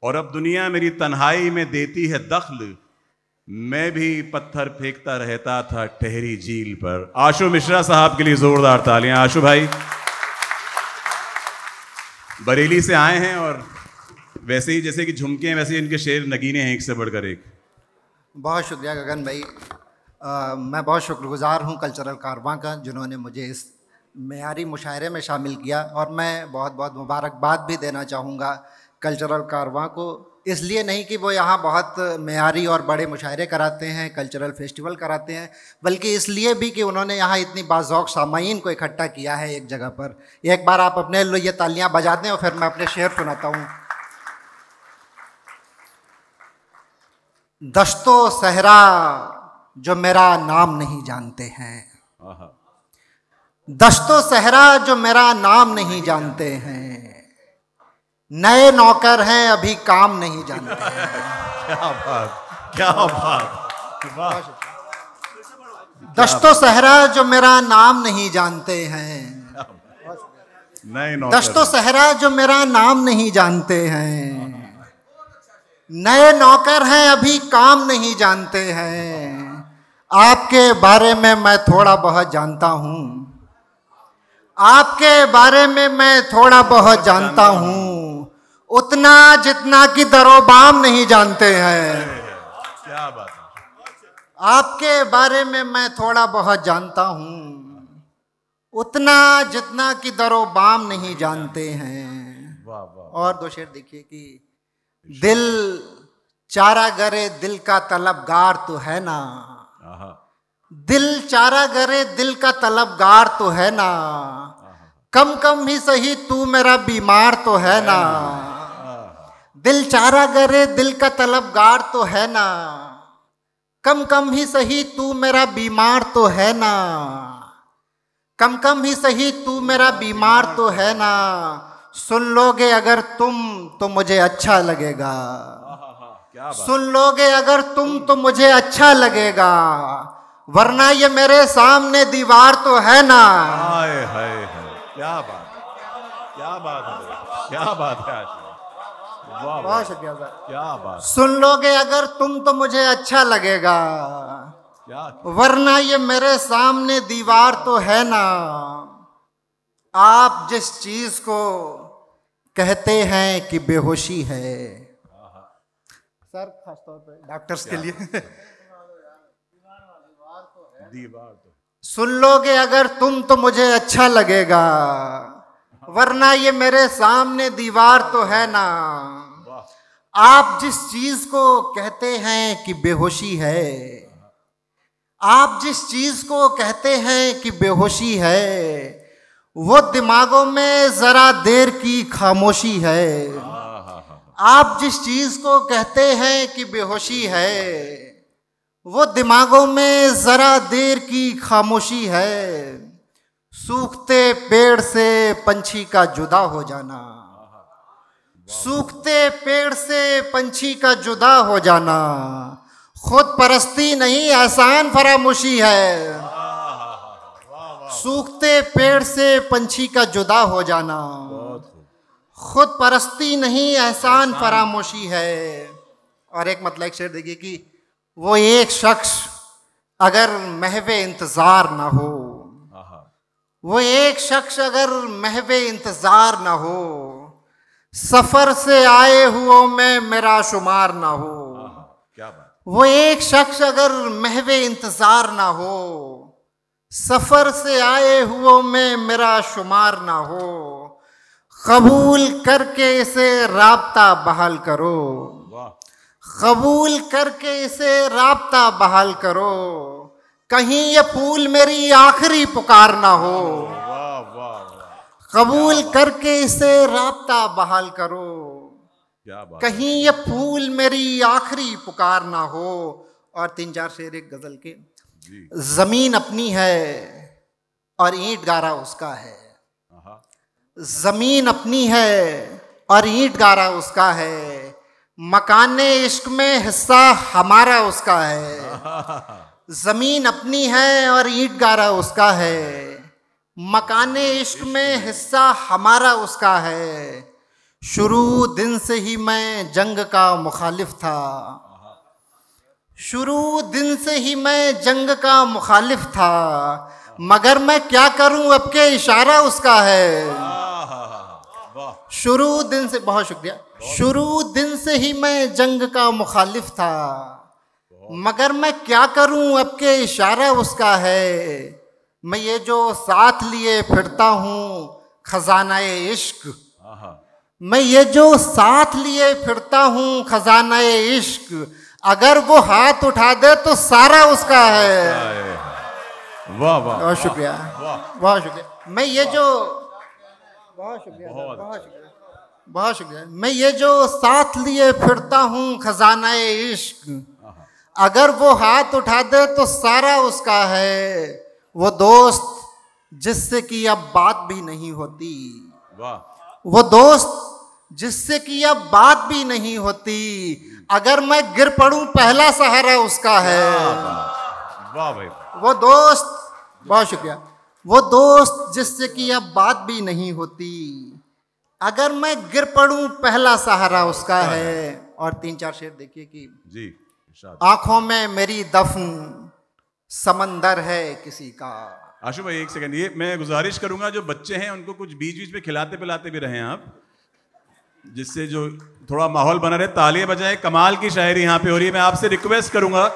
और अब दुनिया मेरी तन्हाई में देती है दख्ल, मैं भी पत्थर फेंकता रहता था ठहरी झील पर। आशु मिश्रा साहब के लिए जोरदार तालियां। आशु भाई बरेली से आए हैं और वैसे ही जैसे कि झुमके हैं वैसे ही इनके शेर नगीने हैं, एक से बढ़कर एक। बहुत शुक्रिया गगन भाई। मैं बहुत शुक्रगुजार हूँ कल्चरल कारवां का, जिन्होंने मुझे इस मेयारी मुशायरे में शामिल किया। और मैं बहुत बहुत मुबारकबाद भी देना चाहूँगा कल्चरल कारवां को, इसलिए नहीं कि वो यहाँ बहुत मेयारी और बड़े मुशायरे कराते हैं, कल्चरल फेस्टिवल कराते हैं, बल्कि इसलिए भी कि उन्होंने यहाँ इतनी बाज़ौक़ सामाईन को इकट्ठा किया है एक जगह पर। एक बार आप अपने लिए तालियाँ बजा दें और फिर मैं अपने शेर सुनाता हूँ। दश्तो सहरा जो मेरा नाम नहीं जानते हैं, दश्तो सहरा जो मेरा नाम नहीं जानते हैं, नए नौकर हैं अभी काम नहीं जानते हैं। क्या बात, क्या बात। दश्तो सहरा जो मेरा नाम नहीं जानते हैं, नए नौकर, दश्तो सहरा जो मेरा नाम नहीं जानते हैं, नए नौकर हैं अभी काम नहीं जानते हैं। आपके बारे में मैं थोड़ा बहुत जानता हूँ, आपके बारे में मैं थोड़ा बहुत जानता हूँ, उतना जितना कि दरोबाम नहीं जानते हैं। क्या बात है। आपके बारे में मैं थोड़ा बहुत जानता हूँ, उतना जितना कि दरोबाम नहीं जानते हैं। वाह वाह। और दो शेर देखिए कि दिल चारा गरे दिल का तलबगार तो है ना, दिल चारा गरे दिल का तलबगार तो है ना, कम कम ही सही तू मेरा बीमार तो है ना। दिल चारा गरे दिल का तलबगार तो है ना, कम कम ही सही तू मेरा बीमार तो है ना, कम कम ही सही तू मेरा बीमार तो है ना। सुन लोगे अगर तुम तो मुझे अच्छा लगेगा, सुन लोगे अगर तुम तो मुझे अच्छा लगेगा, वरना ये मेरे सामने दीवार तो है ना। हाय हाय हाय, क्या बात, क्या बात है, क्या बात है। वाह, बहुत शुक्रिया सर। क्या बात। सुन लोगे अगर तुम तो मुझे अच्छा लगेगा, वरना ये मेरे सामने दीवार तो है ना। आप जिस चीज को कहते हैं कि बेहोशी है, सर खासतौर पे डॉक्टर्स के लिए, दीवार तो सुन लोगे अगर तुम तो मुझे अच्छा लगेगा, वरना ये मेरे सामने दीवार तो है ना। आप जिस चीज को कहते हैं कि बेहोशी है, आप जिस चीज को कहते हैं कि बेहोशी है, वो दिमागों में जरा देर की खामोशी है। आप जिस चीज को कहते हैं कि बेहोशी है, वो दिमागों में जरा देर की खामोशी है। सूखते पेड़ से पंछी का जुदा हो जाना, सूखते पेड़ से पंछी का जुदा हो जाना, खुद परस्ती नहीं एहसान फरामोशी है। सूखते पेड़ से पंछी का जुदा हो जाना, खुद परस्ती नहीं एहसान फरामोशी है। और एक मतलब एक शेर देखिए कि वो एक शख्स अगर महवे इंतजार ना हो, वो एक शख्स अगर महवे इंतजार ना हो, सफर से आए हुओं में मेरा शुमार ना हो। क्या बात। वो एक शख्स अगर महवे इंतजार ना हो, सफर से आए हुओं में मेरा शुमार ना हो, कबूल करके इसे राब्ता बहाल करो, कबूल करके इसे राब्ता बहाल करो, कहीं ये फूल मेरी आखिरी पुकार ना हो। कबूल करके इसे राब्ता बहाल करो, कहीं ये फूल मेरी आखिरी पुकार ना हो। और तीन चार शेर एक गजल के। जमीन अपनी है और ईंट गारा उसका है, जमीन अपनी है और ईंट गारा उसका है, मकाने इश्क में हिस्सा हमारा उसका है। जमीन अपनी है और ईंट गारा उसका है, मकाने इश्क में हिस्सा हमारा उसका है। शुरू दिन से ही मैं जंग का मुखालिफ था, शुरू दिन से ही मैं जंग का मुखालिफ था, मगर मैं क्या करूं अब के इशारा उसका है। शुरू दिन से, बहुत शुक्रिया, शुरू दिन से ही मैं जंग का मुखालिफ था, मगर मैं क्या करूं अब के इशारा उसका है। मैं ये जो साथ लिए फिरता हूं खजानाए इश्क, मैं ये जो साथ लिए फिरता हूं खजानाए इश्क, अगर वो हाथ उठा दे तो सारा उसका है। वाह वाह, बहुत शुक्रिया, बहुत शुक्रिया। मैं ये जो, बहुत शुक्रिया, बहुत शुक्रिया, बहुत शुक्रिया। मैं ये जो साथ लिए फिरता हूँ खजानाए इश्क, अगर वो हाथ उठा दे तो सारा उसका है। वो दोस्त जिससे कि अब बात भी नहीं होती, वो दोस्त जिससे कि अब बात भी नहीं होती, अगर मैं गिर पड़ूं पहला सहारा उसका है। वाह भाई। वो दोस्त, बहुत शुक्रिया, वो दोस्त जिससे कि अब बात भी नहीं होती, अगर मैं गिर पड़ूं पहला सहारा उसका है। और 3-4 शेर देखिए कि जी, आंखों में मेरी दफन समंदर है किसी का। आशु भाई एक सेकंड, ये मैं गुजारिश करूंगा जो बच्चे हैं उनको कुछ बीच बीच में खिलाते पिलाते भी रहें आप, जिससे जो थोड़ा माहौल बना रहे। तालियां बजाएं, कमाल की शायरी यहाँ पे हो रही है। मैं आपसे रिक्वेस्ट करूंगा,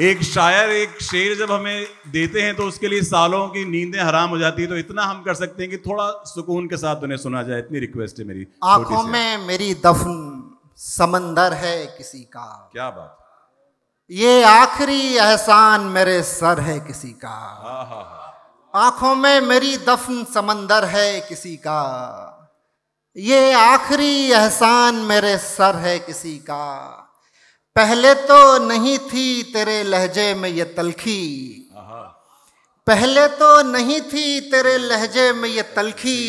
एक शायर एक शेर जब हमें देते हैं तो उसके लिए सालों की नींदें हराम हो जाती है, तो इतना हम कर सकते हैं कि थोड़ा सुकून के साथ उन्हें सुना जाए। इतनी रिक्वेस्ट है मेरी। आंखों में मेरी दफन समंदर है किसी का, क्या बात, ये आखिरी एहसान मेरे सर है किसी का। आंखों में मेरी दफन समंदर है किसी का, ये आखिरी एहसान मेरे सर है किसी का। पहले तो नहीं थी तेरे लहजे में ये तलखी, पहले तो नहीं थी तेरे लहजे में ये तलखी,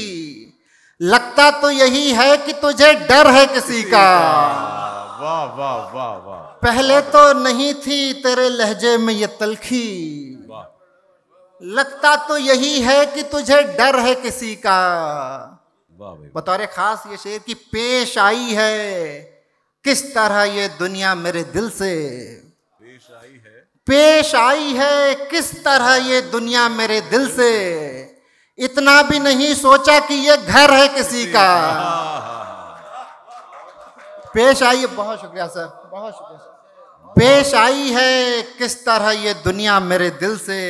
लगता तो यही है कि तुझे डर है किसी का। वाह वाह वाह वाह। पहले तो नहीं थी तेरे लहजे में ये तलखी, लगता तो यही है कि तुझे डर है किसी का। बतौर खास ये शेर की पेश आई है किस तरह ये दुनिया मेरे दिल से, पेश आई है, पेश आई है किस तरह ये दुनिया मेरे दिल से, इतना भी नहीं सोचा कि ये घर है किसी का। पेश आई है, बहुत शुक्रिया सर, बहुत शुक्रिया सर। पेश आई है किस तरह ये दुनिया मेरे दिल से,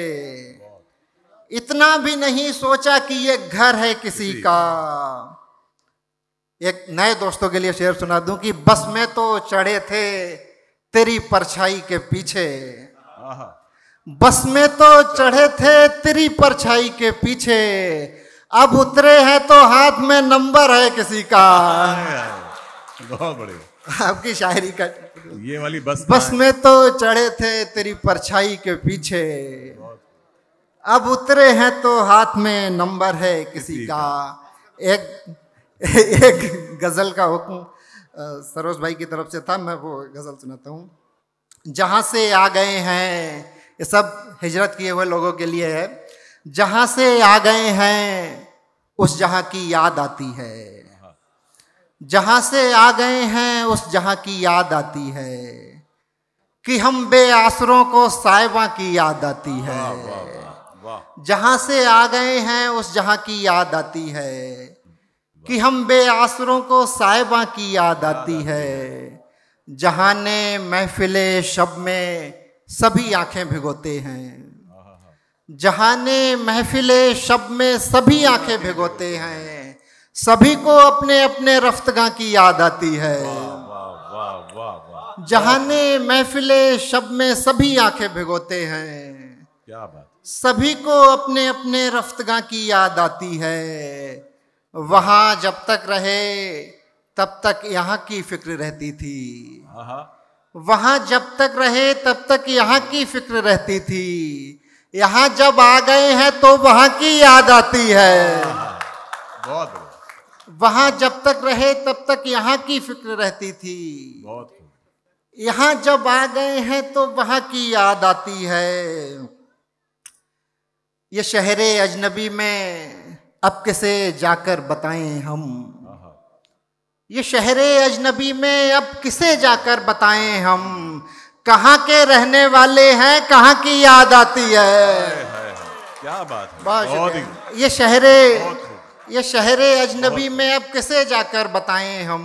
इतना भी नहीं सोचा कि ये घर है किसी का। एक नए दोस्तों के लिए शेर सुना दूं कि बस में तो चढ़े थे तेरी परछाई के पीछे, बस में तो चढ़े थे तेरी परछाई के पीछे, अब उतरे हैं तो हाथ में नंबर है किसी का। बहुत बढ़िया आपकी शायरी का ये वाली बस में तो चढ़े थे तेरी परछाई के पीछे, अब उतरे हैं तो हाथ में नंबर है किसी का। एक गजल का हुक्म सरोज भाई की तरफ से था, मैं वो गजल सुनाता हूँ। जहाँ से आ गए हैं, ये सब हिजरत किए हुए लोगों के लिए है। जहाँ से आ गए हैं उस जहाँ की याद आती है, जहाँ से आ गए हैं उस जहाँ की याद आती है, कि हम बेआसरों को साहिबा की याद आती है। जहाँ से आ गए हैं उस जहाँ की याद आती है, कि हम बेआसरों को साहिबा की याद आती है। जहाँ ने महफिले शब में सभी आंखें भिगोते हैं, जहाँ ने महफिले शब में सभी आंखें भिगोते हैं, सभी को अपने अपने रफ्तगा की याद आती है। जहाँ ने महफिले शब में सभी आंखें भिगोते हैं, क्या बात, सभी को अपने अपने रफ्तगा की याद आती है। वहाँ जब तक रहे तब तक यहाँ की फिक्र रहती थी, वहाँ जब तक रहे तब तक यहाँ की फिक्र रहती थी, यहाँ जब आ गए हैं तो वहाँ की याद आती है। बहुत वहाँ जब तक रहे तब तक यहाँ की फिक्र रहती थी, बहुत, यहाँ जब आ गए हैं तो वहाँ की याद आती है। ये शहरे अजनबी में अब किसे जाकर बताएं हम, ये शहरे अजनबी में अब किसे जाकर बताएं हम, कहाँ के रहने वाले हैं, कहाँ की याद आती है। क्या बात है, बहुत ये शहरे अजनबी में अब किसे जाकर बताएं हम,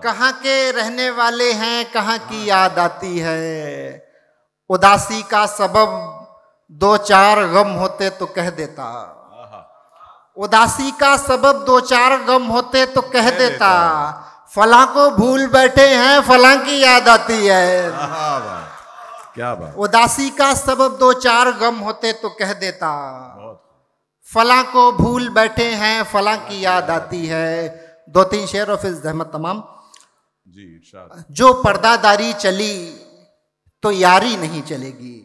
कहाँ के रहने वाले हैं, कहाँ की याद आती है। उदासी का सबब दो चार गम होते तो कह देता, उदासी का सबब दो चार गम होते तो कह देता, फलां को भूल बैठे हैं, फलां की याद आती है। क्या बात। उदासी का सबब दो चार गम होते तो कह देता, फलां को भूल बैठे हैं, फलां की याद आती है। दो तीन शेर और फिर जहमत तमाम जी। जो पर्दादारी चली तो यारी नहीं चलेगी,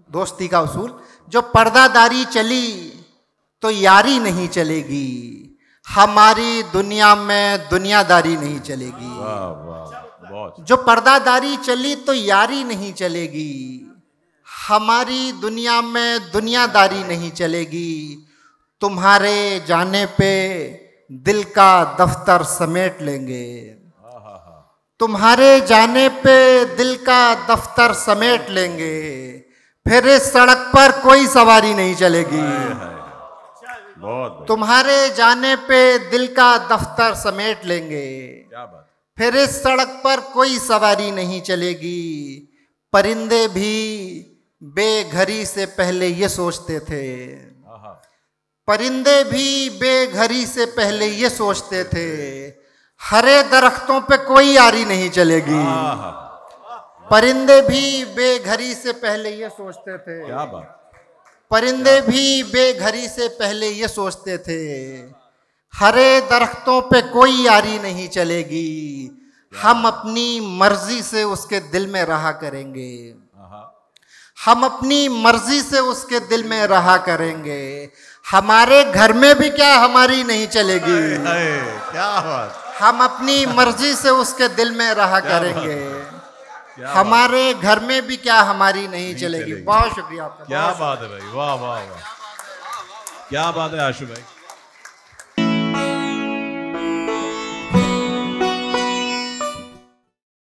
दोस्ती का उसूल। जो पर्दादारी चली तो यारी नहीं चलेगी, हमारी दुनिया में दुनियादारी नहीं चलेगी। वाह वाह, बहुत। जो पर्दादारी चली तो यारी नहीं चलेगी, हमारी दुनिया में दुनियादारी नहीं चलेगी। तुम्हारे जाने पे दिल का दफ्तर समेट लेंगे, तुम्हारे जाने पे दिल का दफ्तर समेट लेंगे, फिर इस सड़क पर कोई सवारी नहीं चलेगी। तुम्हारे जाने पे दिल का दफ्तर समेट लेंगे, क्या बात। फिर इस सड़क पर कोई सवारी नहीं चलेगी। परिंदे भी बेघरी से पहले ये सोचते थे, परिंदे भी बेघरी से पहले ये सोचते थे, हरे दरख्तों पे कोई यारी नहीं चलेगी। परिंदे भी बेघरी से पहले ये सोचते थे, क्या बात। परिंदे भी बेघरी से पहले ये सोचते थे, हरे दरख्तों पे कोई यारी नहीं चलेगी, हम अपनी मर्जी से उसके दिल में रहा करेंगे, हम अपनी मर्जी से उसके दिल में रहा करेंगे। हमारे घर में भी क्या हमारी नहीं चलेगी, क्या बात। हम अपनी मर्जी से उसके दिल में रहा करेंगे, हमारे घर में भी क्या हमारी नहीं चलेगी। बहुत शुक्रिया आपका। क्या बात है भाई, वाह वाह वाह, क्या बात है आशु भाई।